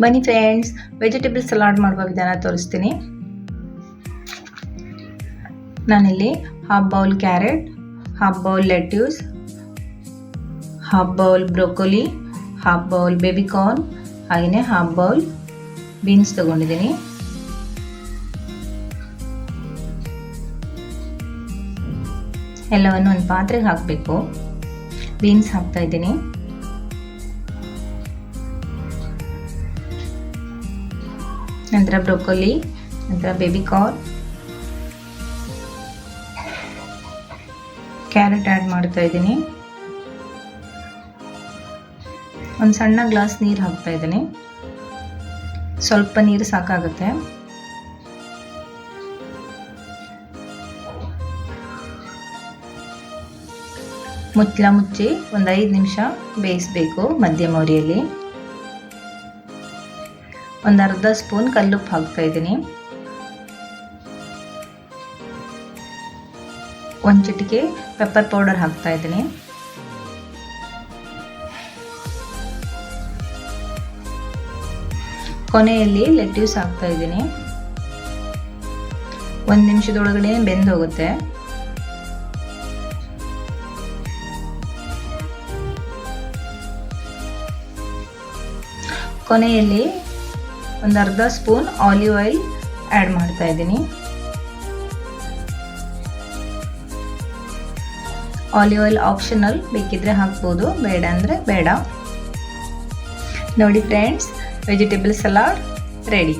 ಬನ್ನಿ friends, vegetable salad ಮಾಡುವ ವಿಧಾನ ತೋರಿಸ್ತೀನಿ. ನಾನಿಲ್ಲಿ half bowl carrot, half bowl lettuce, half bowl broccoli, half bowl baby corn, ಹಾಗೆಯೇ ಹಾಫ್ ಬೌಲ್ ಬೀನ್ಸ್ ತಗೊಂಡಿದ್ದೀನಿ. ಎಲ್ಲವನ್ನು ಒಂದು ಪಾತ್ರೆಗೆ ಹಾಕಬೇಕು. ಬೀನ್ಸ್ ಹಾಕ್ತಾ ಇದ್ದೀನಿ. ನಂತರ ಬ್ರೊಕೊಲಿ, ನಂತರ ಬೇಬಿ ಕಾರ್ನ್, ಕ್ಯಾರೆಟ್ ಆ್ಯಡ್ ಮಾಡ್ತಾ ಇದ್ದೀನಿ. ಒಂದು ಸಣ್ಣ ಗ್ಲಾಸ್ ನೀರು ಹಾಕ್ತಾ ಇದ್ದೀನಿ. ಸ್ವಲ್ಪ ನೀರು ಸಾಕಾಗುತ್ತೆ. ಮುಚ್ಚಿ ಒಂದು 5 ನಿಮಿಷ ಬೇಯಿಸಬೇಕು ಮಧ್ಯಮ ಉರಿಯಲ್ಲಿ. ಒಂದು ಅರ್ಧ ಸ್ಪೂನ್ ಕಲ್ಲುಪ್ಪು ಹಾಕ್ತಾ ಇದ್ದೀನಿ. ಒಂದು ಚಿಟಿಕೆ ಪೆಪ್ಪರ್ ಪೌಡರ್ ಹಾಕ್ತಾ ಇದ್ದೀನಿ. ಕೊನೆಯಲ್ಲಿ ಲೆಟ್ಯೂಸ್ ಹಾಕ್ತಾ ಇದ್ದೀನಿ. 1 ನಿಮಿಷದೊಳಗಡೆ ಬೆಂದು ಹೋಗುತ್ತೆ. ಕೊನೆಯಲ್ಲಿ ಒಂದು ಅರ್ಧ ಸ್ಪೂನ್ ಆಲಿವ್ ಆಯಿಲ್ ಆ್ಯಡ್ ಮಾಡ್ತಾ ಇದ್ದೀನಿ. ಆಲಿವ್ ಆಯಿಲ್ ಆಪ್ಷನಲ್, ಬೇಕಿದ್ರೆ ಹಾಕ್ಬೋದು, ಬೇಡ ಅಂದರೆ ಬೇಡ. ನೋಡಿ ಫ್ರೆಂಡ್ಸ್, ವೆಜಿಟೇಬಲ್ ಸಲಾಡ್ ರೆಡಿ.